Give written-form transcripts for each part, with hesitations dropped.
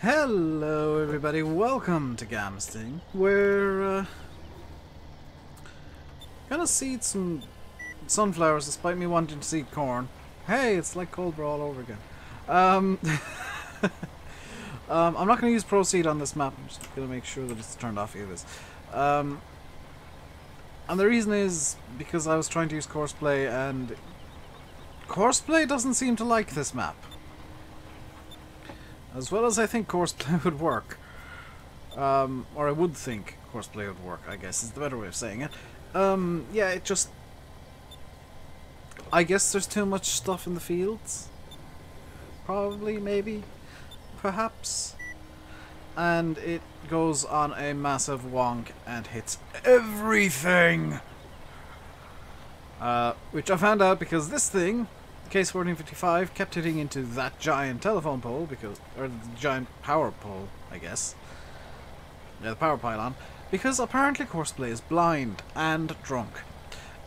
Hello everybody, welcome to Gamsting. We're gonna seed some sunflowers despite me wanting to seed corn. Hey, it's like Cobra all over again. I'm not gonna use Proceed on this map, I'm just gonna make sure that it's turned off here. And the reason is because I was trying to use Courseplay and Courseplay doesn't seem to like this map. As well as I think Courseplay would work. Or I would think Courseplay would work, I guess is the better way of saying it. Yeah, it just... I guess there's too much stuff in the fields. Probably, maybe, perhaps. And it goes on a massive wonk and hits everything! Which I found out because this thing, Case 1455, kept hitting into that giant telephone pole, or the giant power pole, I guess. Yeah, the power pylon. Because apparently Courseplay is blind and drunk.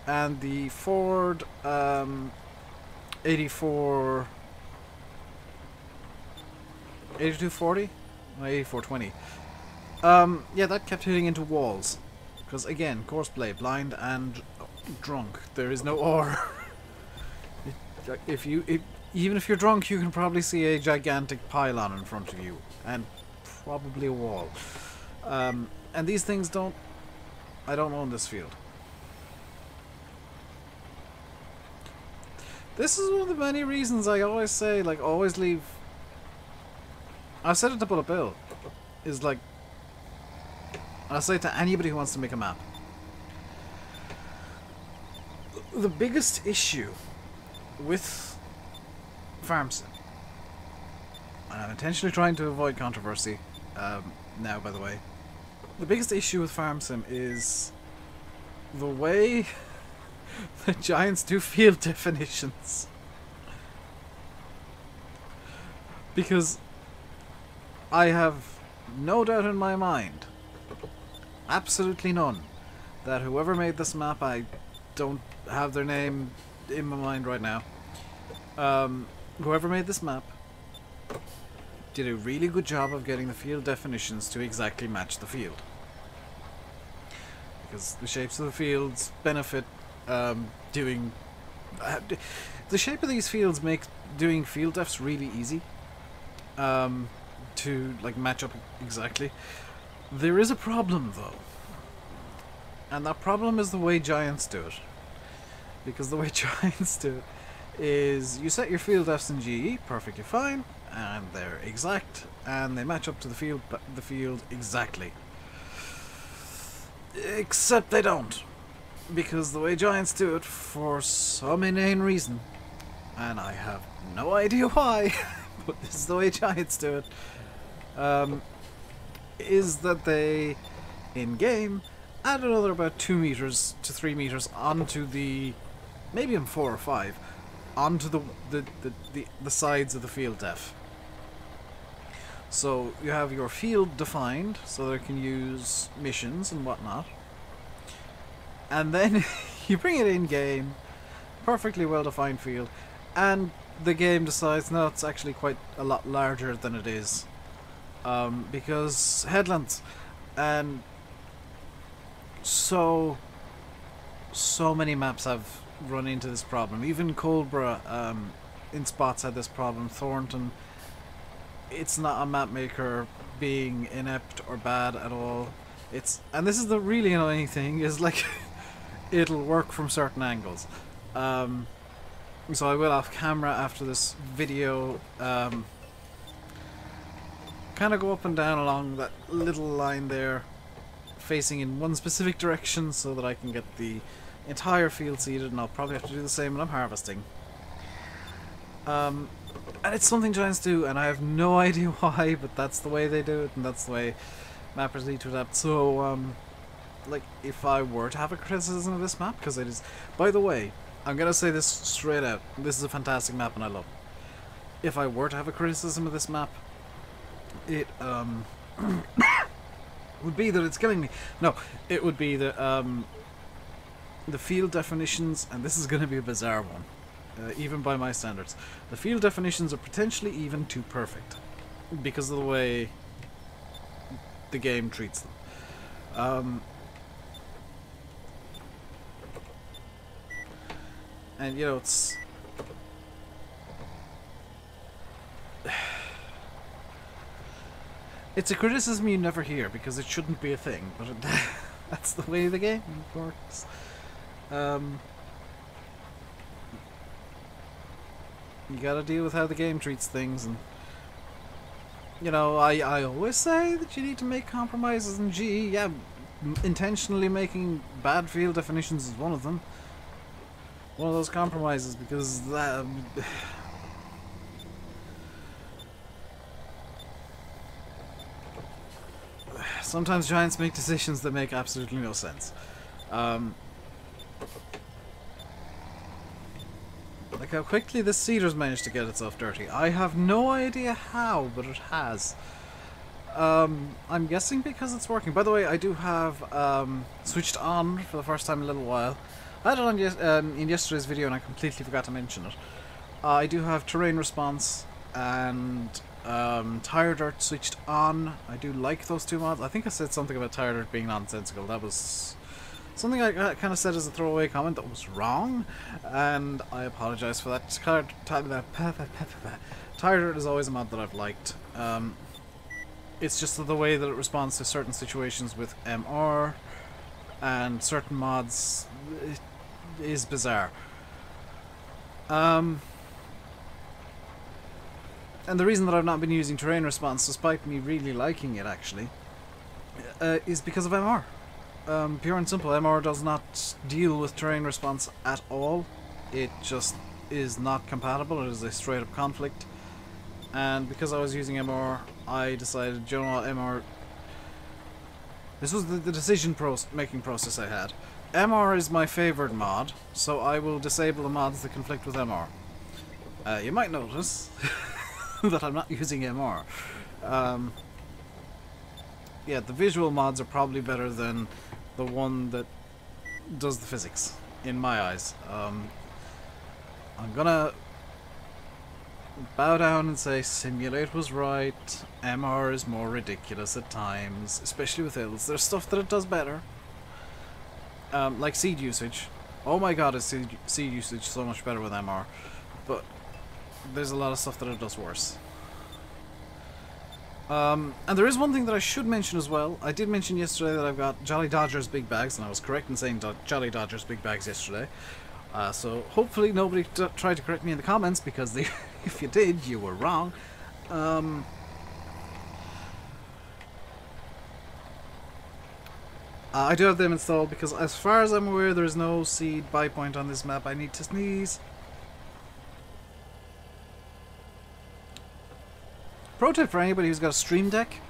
And the Ford 8240? No, 8420. Yeah, that kept hitting into walls. Because again, Courseplay, blind and drunk. There is no or. Even if you're drunk, you can probably see a gigantic pylon in front of you, and probably a wall. And these things I don't own this field. This is one of the many reasons I always say, like, always leave. I've said it to Bullet Bill. Is like, I'll say it to anybody who wants to make a map. The biggest issue with farm sim, and I'm intentionally trying to avoid controversy now, by the way, the biggest issue with farm sim is the way the giants do field definitions. Because I have no doubt in my mind, absolutely none, that whoever made this map, I don't have their name in my mind right now, whoever made this map did a really good job of getting the field definitions to exactly match the field. Because the shapes of the fields benefit doing... the shape of these fields makes doing field defs really easy to like match up exactly. There is a problem though. And that problem is the way giants do it. Because the way giants do it is you set your field defs in GE perfectly fine, and they're exact, and they match up to the field exactly. Except they don't. Because the way giants do it, for some inane reason, and I have no idea why, but this is the way giants do it, is that they, in-game, add another about 2 meters to 3 meters onto the, maybe in 4 or 5, onto the sides of the field def. So you have your field defined, so that it can use missions and whatnot. And then you bring it in-game, perfectly well-defined field, and the game decides, no, it's actually quite a lot larger than it is. Because headlands, and so many maps have run into this problem. Even Cobra in spots had this problem. Thornton, it's not a map maker being inept or bad at all. And this is the really annoying thing, is like it'll work from certain angles. So I will off camera after this video kind of go up and down along that little line there, facing in one specific direction so that I can get the entire field seeded, and I'll probably have to do the same when I'm harvesting. And it's something giants do, and I have no idea why, but that's the way they do it, and that's the way mappers need to adapt. So, like, if I were to have a criticism of this map, because it is... By the way, I'm gonna say this straight out, this is a fantastic map and I love it. If I were to have a criticism of this map, it, would be that it's killing me. No, it would be that, the field definitions, and this is going to be a bizarre one, even by my standards, the field definitions are potentially even too perfect. because of the way the game treats them. And you know, it's a criticism you never hear because it shouldn't be a thing, but that's the way the game works. You gotta deal with how the game treats things, and you know, I always say that you need to make compromises in G. Yeah, intentionally making bad field definitions is one of them. One of those compromises, because that... sometimes giants make decisions that make absolutely no sense. Like how quickly this cedar's managed to get itself dirty. I have no idea how, but it has. I'm guessing because it's working. By the way, I do have switched on for the first time in a little while. I had it on in yesterday's video and I completely forgot to mention it. I do have terrain response and tire dirt switched on. I do like those two mods. I think I said something about tire dirt being nonsensical. That was something I kind of said as a throwaway comment that was wrong, and I apologise for that. Tire dirt is always a mod that I've liked. It's just that the way that it responds to certain situations with MR and certain mods is bizarre. And the reason that I've not been using terrain response, despite me really liking it actually, is because of MR. Pure and simple, MR does not deal with terrain response at all. It just is not compatible. It is a straight up conflict. And because I was using MR, I decided, you know what, MR... This was the decision making process I had. MR is my favoured mod, so I will disable the mods that conflict with MR. You might notice that I'm not using MR. Yeah, the visual mods are probably better than the one that does the physics, in my eyes. I'm gonna bow down and say Simulate was right. MR is more ridiculous at times, especially with hills. There's stuff that it does better. Like seed usage. Oh my god, is seed usage so much better with MR. But there's a lot of stuff that it does worse. And there is one thing that I should mention as well. I did mention yesterday that I've got Jolly Dodger's big bags, and I was correct in saying Jolly Dodger's big bags yesterday. So hopefully nobody tried to correct me in the comments, because if you did, you were wrong. I do have them installed because, as far as I'm aware, there is no seed buy point on this map. I need to sneeze. Pro tip for anybody who's got a stream deck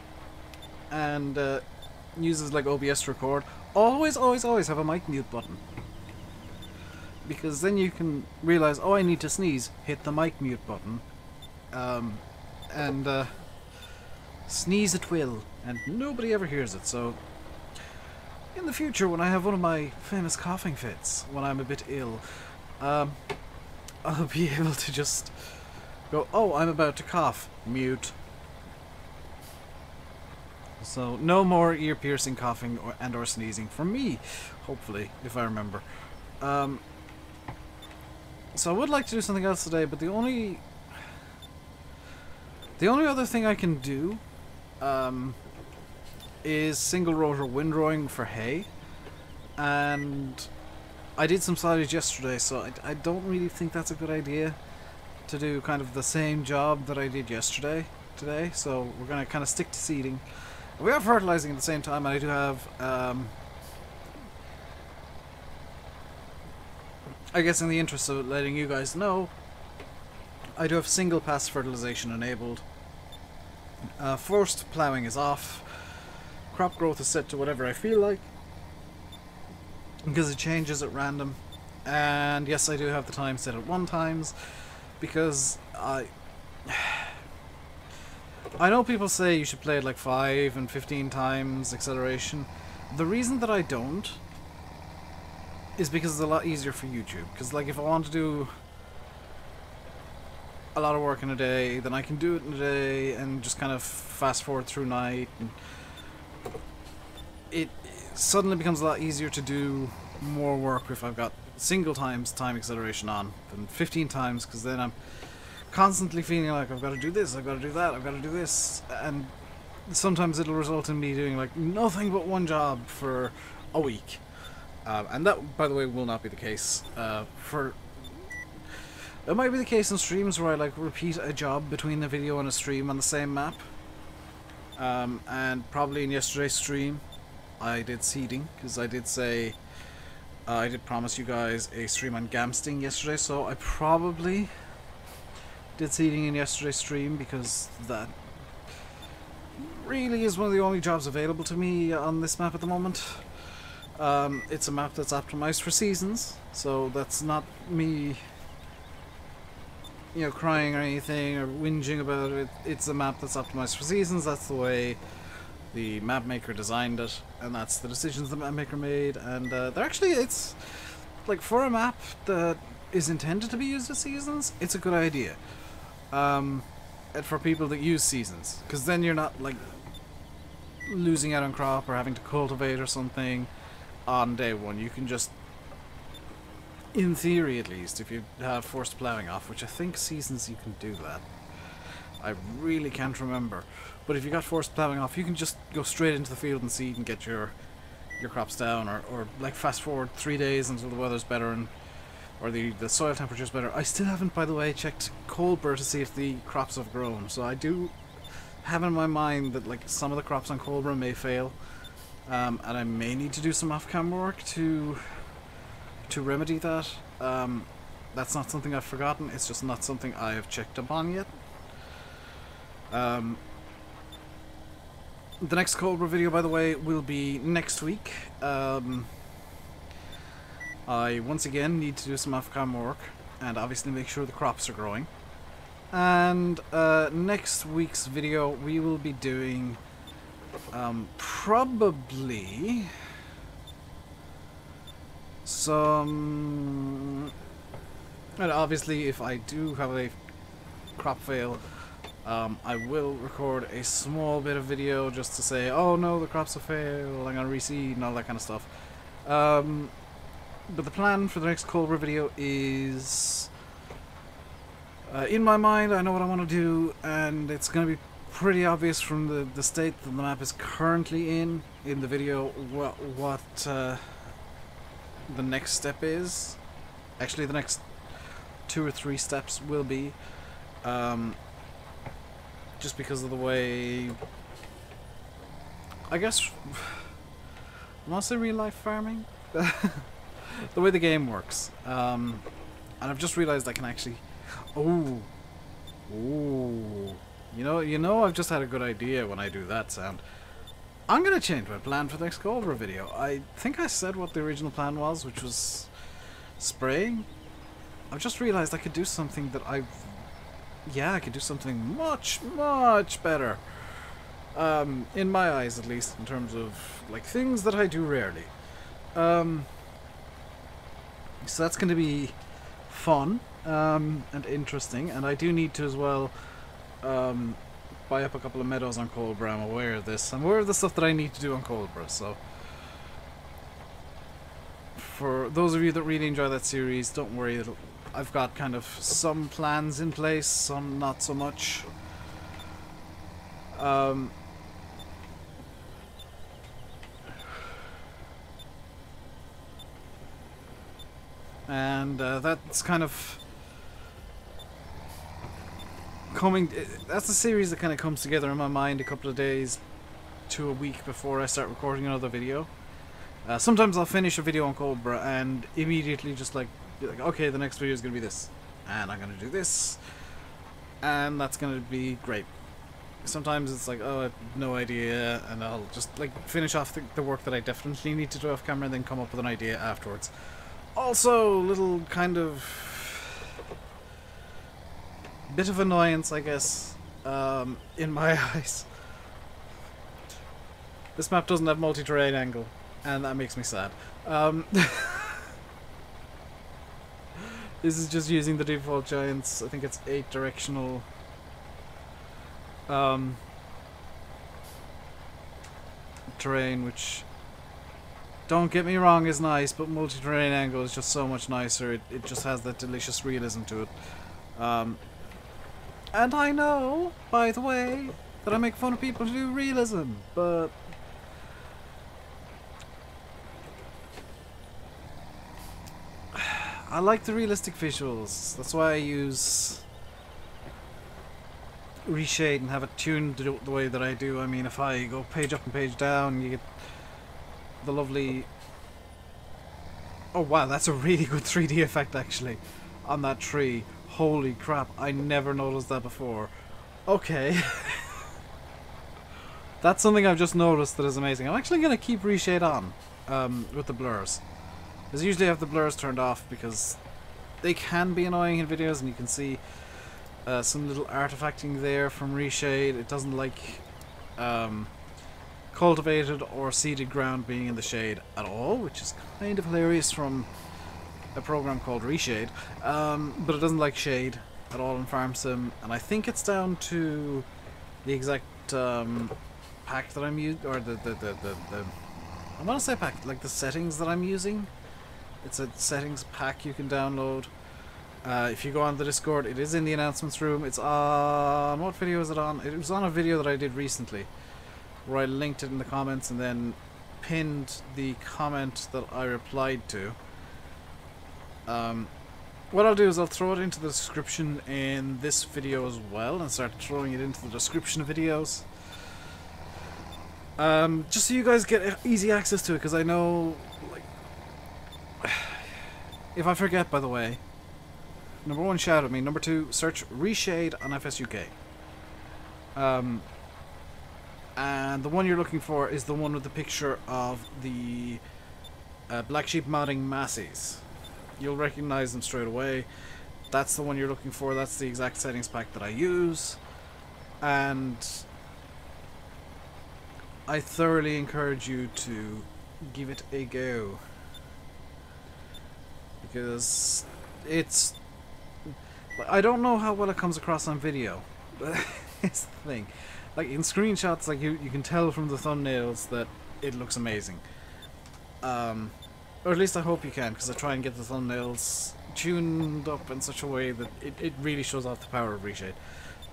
and uses like OBS to record, always have a mic mute button. Because then you can realize, oh, I need to sneeze, hit the mic mute button, and sneeze at will, and nobody ever hears it. So in the future, when I have one of my famous coughing fits, when I'm a bit ill, I'll be able to just go, oh, I'm about to cough, mute. So no more ear-piercing coughing or sneezing from me, hopefully, if I remember. So I would like to do something else today, but the only other thing I can do is single rotor windrowing for hay, and I did some silage yesterday, so I don't really think that's a good idea to do kind of the same job that I did yesterday today. So we're going to kind of stick to seeding. We are fertilizing at the same time, and I do have I guess in the interest of letting you guys know, I do have single pass fertilization enabled. Forced ploughing is off. Crop growth is set to whatever I feel like, because it changes at random. And yes, I do have the time set at 1 times, because I know people say you should play it like 5 and 15 times acceleration. The reason that I don't is because it's a lot easier for YouTube. Because like if I want to do a lot of work in a day, then I can do it in a day and just kind of fast forward through night, and it suddenly becomes a lot easier to do more work if I've got single times time acceleration on than 15 times, because then I'm constantly feeling like I've got to do this, I've got to do that, I've got to do this, and sometimes it'll result in me doing like nothing but one job for a week. And that, by the way, will not be the case. It might be the case in streams where I like repeat a job between a video and a stream on the same map. And probably in yesterday's stream I did seeding, because I did say I did promise you guys a stream on Gamsting yesterday, so I probably did seeding in yesterday's stream, because that really is one of the only jobs available to me on this map at the moment. It's a map that's optimized for seasons, so that's not me, you know, crying or anything or whinging about it. It's a map that's optimized for seasons. That's the way the map maker designed it, and that's the decisions the map maker made. And they're actually, it's like, for a map that is intended to be used as seasons, it's a good idea. And for people that use seasons, because then you're not like losing out on crop or having to cultivate or something on day one. You can just, in theory at least, if you have forced ploughing off, which I think seasons you can do that. I really can't remember. But if you got forced ploughing off, you can just go straight into the field and seed and get your crops down, or like fast forward 3 days until the weather's better and or the soil temperature's better. I still haven't, by the way, checked Coldborough to see if the crops have grown, so I do have in my mind that like some of the crops on Coldborough may fail, and I may need to do some off-camera work to remedy that. That's not something I've forgotten, it's just not something I have checked up on yet. The next Coldborough video, by the way, will be next week. I once again need to do some off-camera work and obviously make sure the crops are growing. And next week's video we will be doing probably some, and obviously if I do have a crop fail, I will record a small bit of video just to say, oh no, the crops have failed, I'm gonna reseed and all that kind of stuff. But the plan for the next Coldborough video is, in my mind, I know what I want to do, and it's going to be pretty obvious from the state that the map is currently in the video what the next step is. Actually, the next 2 or 3 steps will be, just because of the way, I guess, mostly real life farming. The way the game works, and I've just realized I can actually, you know, I've just had a good idea when I do that sound. I'm gonna change my plan for the next Coldborough video. I think I said what the original plan was, which was spraying. I've just realized I could do something that I could do something much better, in my eyes at least, in terms of like things that I do rarely. So that's going to be fun and interesting, and I do need to as well buy up a couple of meadows on Coldborough. I'm aware of this. I'm aware of the stuff that I need to do on Coldborough, so for those of you that really enjoy that series, don't worry, I've got kind of some plans in place, some not so much. And that's kind of coming. That's a series that kind of comes together in my mind a couple of days to a week before I start recording another video. Sometimes I'll finish a video on Coldborough and immediately just be like, okay, the next video is going to be this, and I'm going to do this, and that's going to be great. Sometimes it's like, oh, I have no idea, and I'll just like finish off the work that I definitely need to do off camera and then come up with an idea afterwards. Also, little kind of bit of annoyance, I guess, in my eyes. This map doesn't have multi-terrain angle, and that makes me sad. This is just using the default Giants. I think it's 8 directional. Terrain, which, don't get me wrong, is nice, but multi-terrain angle is just so much nicer. It just has that delicious realism to it. And I know, by the way, that I make fun of people who do realism, but I like the realistic visuals. That's why I use ReShade and have it tuned the way that I do. I mean, if I go page up and page down, you get the lovely... Oh wow, that's a really good 3D effect actually on that tree. Holy crap, I never noticed that before. Okay. That's something I've just noticed that is amazing. I'm actually going to keep ReShade on with the blurs. Because usually I have the blurs turned off because they can be annoying in videos, and you can see some little artifacting there from ReShade. It doesn't like cultivated or seeded ground being in the shade at all, which is kind of hilarious from a program called ReShade. But it doesn't like shade at all in Farm Sim, and I think it's down to the exact pack that I'm using, or the I want to say pack, like the settings that I'm using. It's a settings pack you can download. If you go on the Discord, it is in the announcements room. It's on... what video is it on? It was on a video that I did recently, where I linked it in the comments and then pinned the comment that I replied to. What I'll do is I'll throw it into the description in this video as well, and start throwing it into the description videos. Just so you guys get easy access to it, because I know, like, if I forget, by the way, number 1, shout at me. Number 2, search ReShade on FSUK. And the one you're looking for is the one with the picture of the Black Sheep modding Massies. You'll recognize them straight away. That's the one you're looking for. That's the exact settings pack that I use. And I thoroughly encourage you to give it a go, because it's... I don't know how well it comes across on video. It's the thing. Like in screenshots, like you can tell from the thumbnails that it looks amazing. Or at least I hope you can, because I try and get the thumbnails tuned up in such a way that it really shows off the power of ReShade.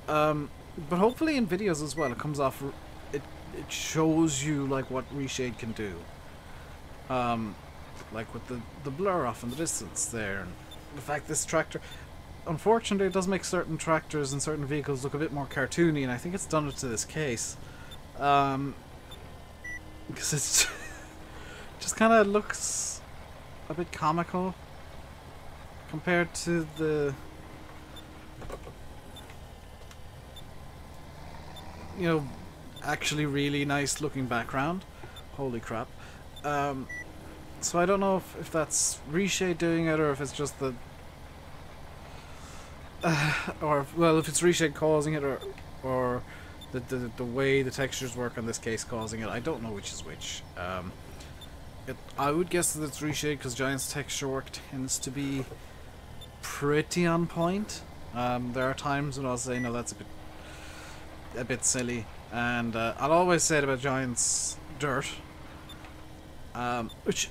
But hopefully in videos as well, it comes off... It shows you like what ReShade can do. Like with the blur off in the distance there, and the fact this tractor... Unfortunately, it does make certain tractors and certain vehicles look a bit more cartoony, and I think it's done it to this case. Because it's just kind of looks a bit comical compared to the, you know, actually really nice looking background. Holy crap. So I don't know if that's ReShade doing it, or if it's just the or, well, if it's ReShade causing it, or the way the textures work on this case causing it. I don't know which is which. I would guess that it's ReShade, because Giant's texture work tends to be pretty on point. There are times when I'll say, no, that's a bit silly, and I'll always say it about Giant's dirt, which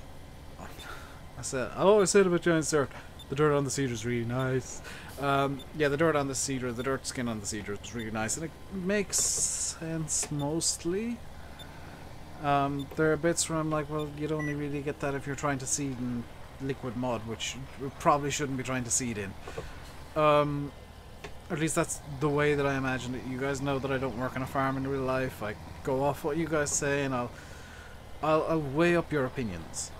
I'll always say it about Giant's dirt. The dirt on the cedar is really nice. Yeah, the dirt on the cedar, the dirt skin on the cedar is really nice, and it makes sense mostly. There are bits where I'm like, well, you'd only really get that if you're trying to seed in liquid mud, which we probably shouldn't be trying to seed in. At least that's the way that I imagine it. You guys know that I don't work on a farm in real life. I go off what you guys say, and I'll weigh up your opinions,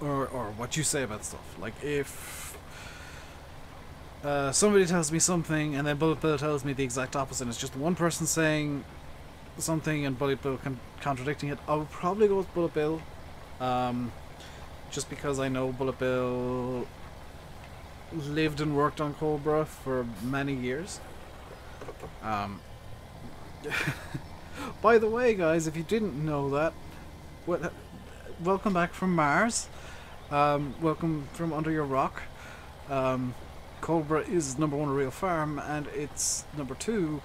or what you say about stuff. Like if somebody tells me something, and then Bullet Bill tells me the exact opposite, it's just one person saying something and Bullet Bill contradicting it, I would probably go with Bullet Bill, just because I know Bullet Bill lived and worked on Cobra for many years. By the way, guys, if you didn't know that, welcome back from Mars. Welcome from under your rock. Cobra is number one, a real farm, and it's number two,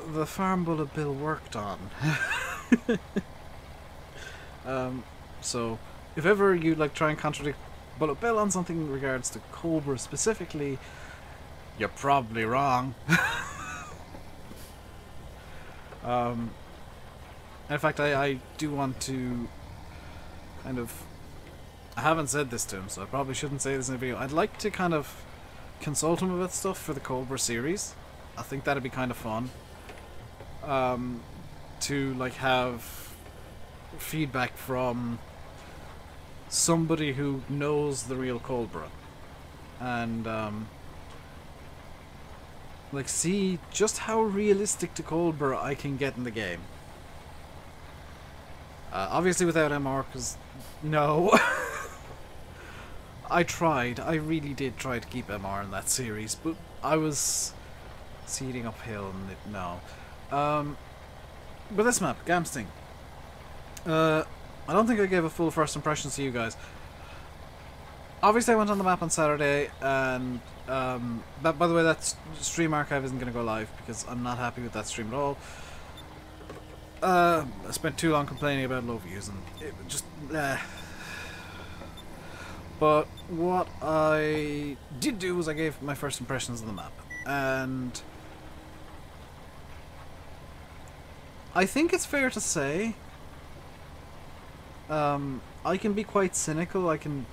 the farm Bullet Bill worked on. So if ever you like try and contradict Bullet Bill on something in regards to Cobra specifically, you're probably wrong. In fact, I do want to kind of... I haven't said this to him, so I probably shouldn't say this in a video. I'd like to kind of consult him about stuff for the Cobra series. I think that'd be kind of fun. To like have feedback from somebody who knows the real Cobra. And like see just how realistic to Cobra I can get in the game. Obviously without MR, because no. I tried. I really did try to keep MR in that series, but I was seeding uphill and no. But this map, Gamsting. I don't think I gave a full first impressions to you guys. Obviously I went on the map on Saturday, and by the way, that stream archive isn't going to go live because I'm not happy with that stream at all. I spent too long complaining about low views and it just... But what I did do was I gave my first impressions of the map, and I think it's fair to say I can be quite cynical. I can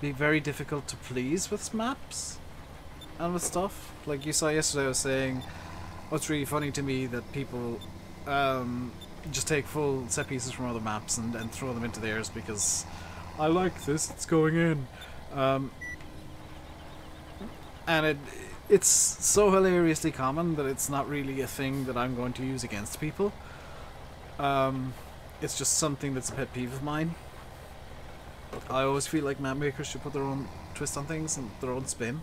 be very difficult to please with maps and with stuff. Like you saw yesterday, I was saying what's really funny to me that people just take full set pieces from other maps and throw them into theirs because I like this, it's going in. And it's so hilariously common that it's not really a thing that I'm going to use against people. It's just something that's a pet peeve of mine. I always feel like map makers should put their own twist on things and their own spin.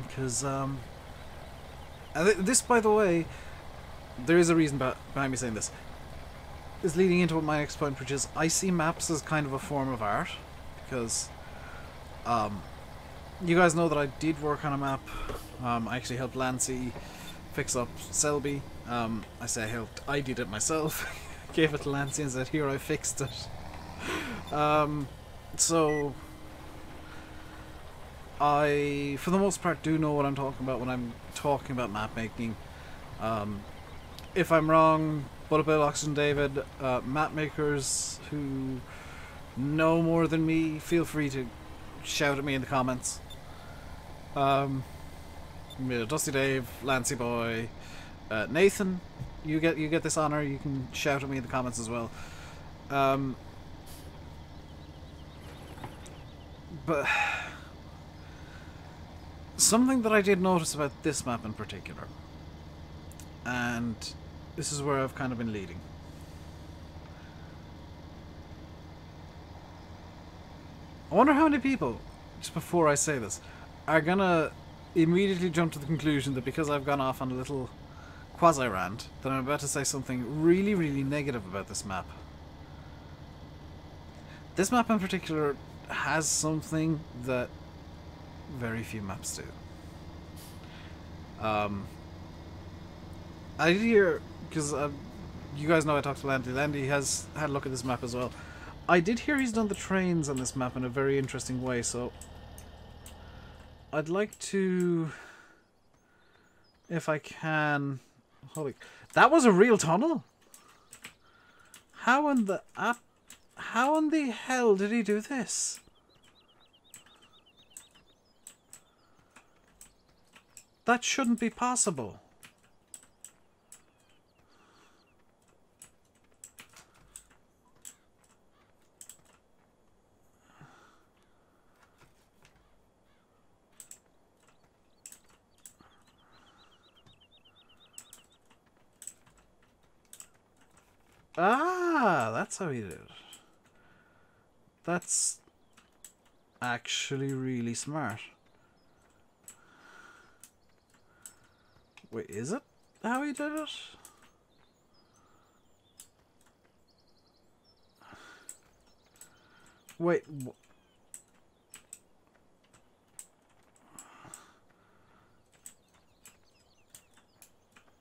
Because, this, by the way, there is a reason behind me saying this. Is leading into my next point, which is I see maps as kind of a form of art, because you guys know that I did work on a map. I actually helped Lancy fix up Selby. I say I helped, I did it myself. Gave it to Lancy and said, here, I fixed it. So I, for the most part, do know what I'm talking about when I'm talking about map making. If I'm wrong, Bullet Bill, Oxygen David, map makers who know more than me, feel free to shout at me in the comments. Dusty Dave, Lancy Boy, Nathan, you get this honor. You can shout at me in the comments as well. But something that I did notice about this map in particular, and this is where I've kind of been leading. I wonder how many people, just before I say this, are gonna immediately jump to the conclusion that because I've gone off on a little quasi-rant, that I'm about to say something really, really negative about this map. This map in particular has something that very few maps do. I did hear, because you guys know I talked to Landy. Landy has had a look at this map as well. I did hear he's done the trains on this map in a very interesting way, so I'd like to, if I can... Holy... That was a real tunnel? How in the hell did he do this? That shouldn't be possible. Ah, that's how he did it. That's actually really smart. Wait, is it how he did it? Wait,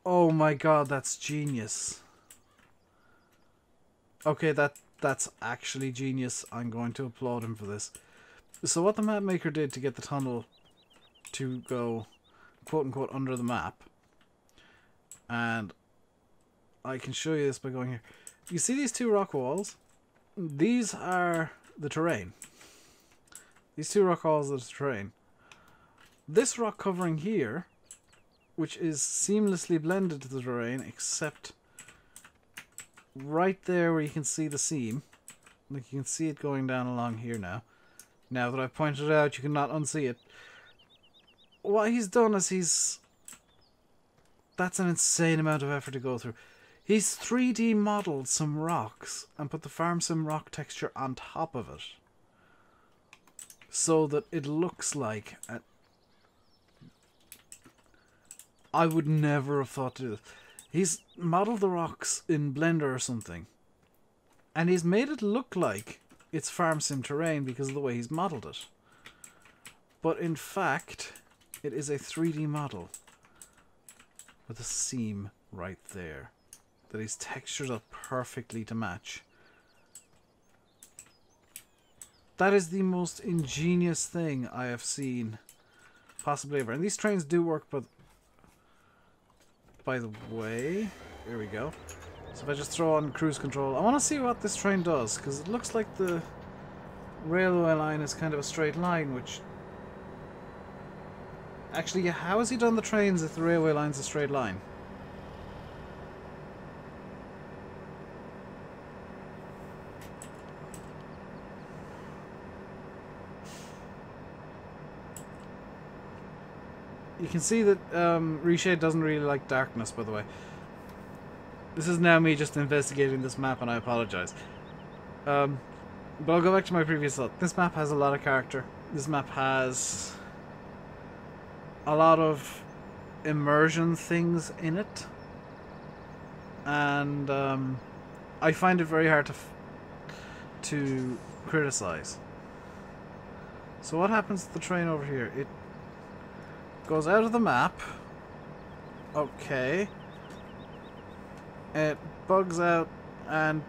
Oh my god, that's genius. Okay, that's actually genius. I'm going to applaud him for this. So what the map maker did to get the tunnel to go quote-unquote under the map, and I can show you this by going here. You see these two rock walls? These are the terrain. These two rock walls are the terrain. This rock covering here, which is seamlessly blended to the terrain, except right there where you can see the seam. Like, you can see it going down along here now. Now that I've pointed it out, you cannot unsee it. What he's done is that's an insane amount of effort to go through. He's 3D modeled some rocks and put the farm sim rock texture on top of it, so that it looks like I would never have thought to do this. He's modeled the rocks in Blender or something, and he's made it look like it's farm sim terrain because of the way he's modeled it. But in fact, it is a 3D model with a seam right there that he's textured up perfectly to match. That is the most ingenious thing I have seen possibly ever. And these trains do work, but by the way, here we go. So if I just throw on cruise control, I want to see what this train does, because it looks like the railway line is kind of a straight line, which... Actually, yeah, how has he done the trains if the railway line's a straight line? You can see that ReShade doesn't really like darkness, by the way. This is now me just investigating this map, and I apologize. But I'll go back to my previous thought. This map has a lot of character. This map has a lot of immersion things in it. And I find it very hard to criticize. So what happens to the train over here? It goes out of the map. Okay. It bugs out and...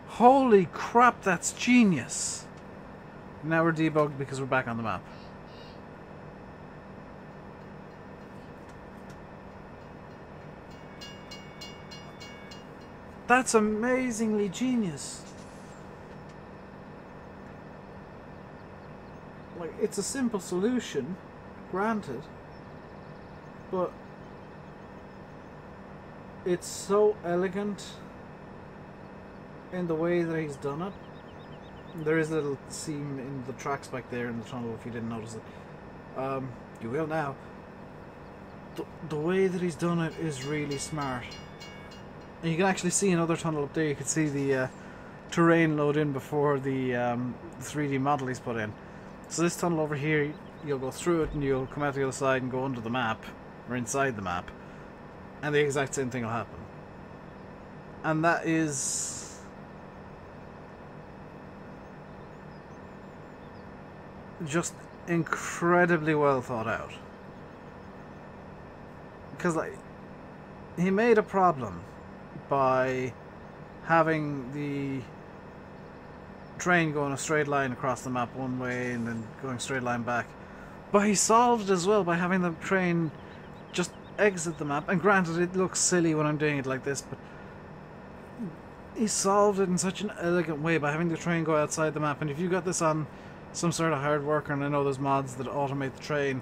Holy crap, that's genius! Now we're debugged because we're back on the map. That's amazingly genius. Like, it's a simple solution, granted, but it's so elegant in the way that he's done it. There is a little seam in the tracks back there in the tunnel, if you didn't notice it. You will now. The way that he's done it is really smart. And you can actually see another tunnel up there. You can see the terrain load in before the 3D model he's put in. So this tunnel over here, you'll go through it and you'll come out the other side and go under the map, or inside the map, and the exact same thing will happen. And that is... just incredibly well thought out. Because, like, he made a problem by having the train going a straight line across the map one way and then going straight line back. But he solved it as well by having the train just exit the map. And granted, it looks silly when I'm doing it like this, but he solved it in such an elegant way by having the train go outside the map. And if you got this on some sort of hard worker, and I know there's mods that automate the train,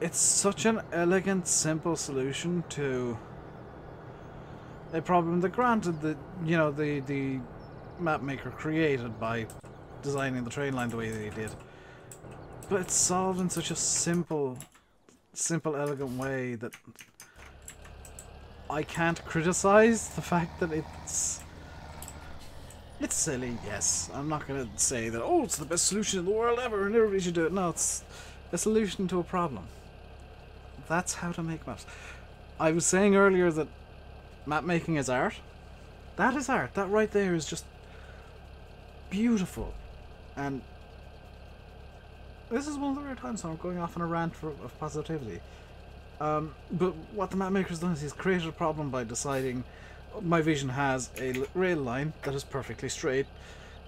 it's such an elegant, simple solution to a problem that, granted, that, you know, the map maker created by designing the train line the way that he did, but it's solved in such a simple, elegant way that I can't criticize the fact that it's silly. Yes, I'm not gonna say that, oh, it's the best solution in the world ever and everybody should do it. No, it's a solution to a problem. That's how to make maps. I was saying earlier that map making is art. That is art. That right there is just beautiful. And this is one of the rare times when I'm going off on a rant of positivity. But what the map maker's done is he's created a problem by deciding my vision has a rail line that is perfectly straight,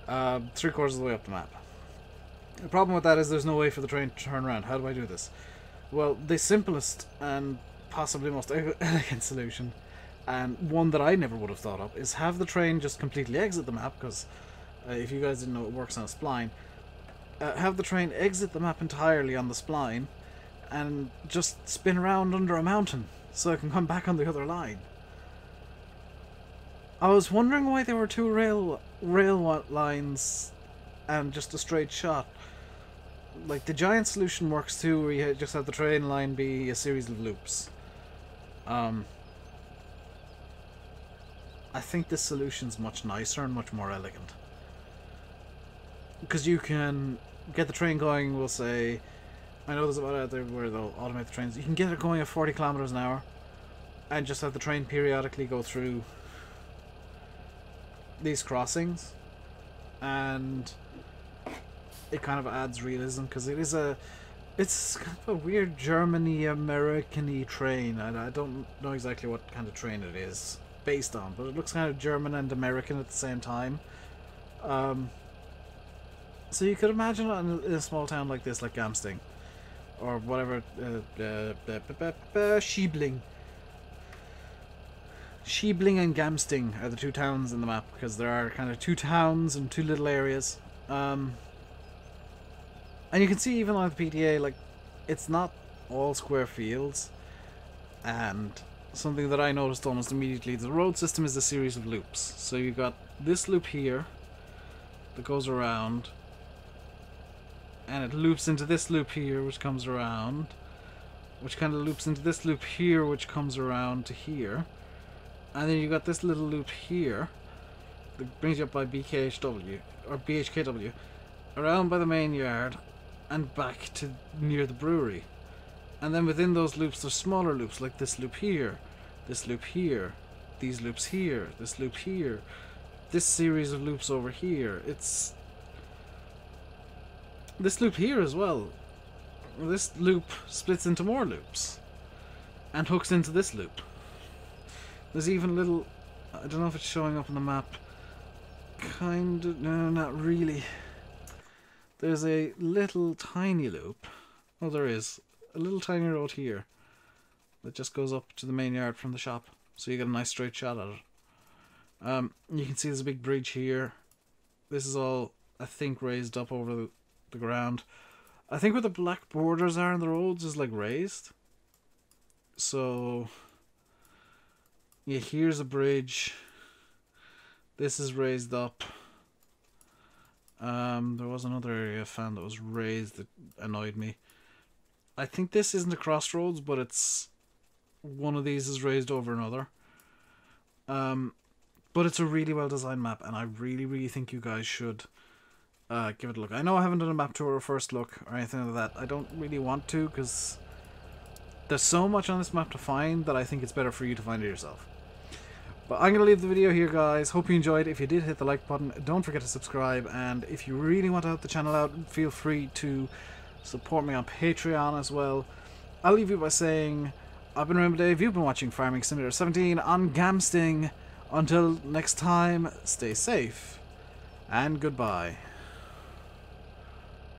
3/4 of the way up the map. The problem with that is there's no way for the train to turn around. How do I do this? Well, the simplest and possibly most elegant solution, and one that I never would have thought of, is have the train just completely exit the map, because if you guys didn't know, it works on a spline. Have the train exit the map entirely on the spline and just spin around under a mountain so it can come back on the other line. I was wondering why there were two rail lines and just a straight shot. Like, the giant solution works too, where you just have the train line be a series of loops. I think this solution's much nicer and much more elegant. Because you can get the train going, we'll say, I know there's a lot out there where they'll automate the trains. You can get it going at 40 kilometers an hour and just have the train periodically go through these crossings, and it kind of adds realism, because it's kind of a weird Germany American-y train. I don't know exactly what kind of train it is based on, but it looks kind of German and American at the same time. So you could imagine it in a small town like this, like Gamsting, or whatever, Schiebling. Schiebling and Gamsting are the two towns in the map, because there are kind of two towns and two little areas. And you can see even on the PTA, like, it's not all square fields. And something that I noticed almost immediately, the road system is a series of loops. So you've got this loop here that goes around, and it loops into this loop here, which comes around, which kind of loops into this loop here, which comes around to here. And then you got this little loop here that brings you up by BKHW, or BHKW, around by the main yard, and back to near the brewery. And then within those loops there's smaller loops, like this loop here, this loop here, these loops here, this loop here, this series of loops over here. It's this loop here as well. This loop splits into more loops and hooks into this loop. There's even a little, I don't know if it's showing up on the map, kind of, no, not really. There's a little tiny loop, oh there is, a little tiny road here that just goes up to the main yard from the shop, so you get a nice straight shot at it. You can see there's a big bridge here. This is all, I think, raised up over the ground. I think where the black borders are on the roads is like raised. So yeah, here's a bridge. This is raised up. There was another area I found that was raised that annoyed me. I think this isn't a crossroads, but it's one of these is raised over another. But it's a really well designed map, and I really think you guys should give it a look. I know I haven't done a map tour or first look or anything like that. I don't really want to, because there's so much on this map to find that I think it's better for you to find it yourself. But I'm going to leave the video here, guys. Hope you enjoyed. If you did, hit the like button. Don't forget to subscribe. And if you really want to help the channel out, feel free to support me on Patreon as well. I'll leave you by saying, I've been RainbowDave. You've been watching Farming Simulator 17 on Gamsting. Until next time, stay safe and goodbye.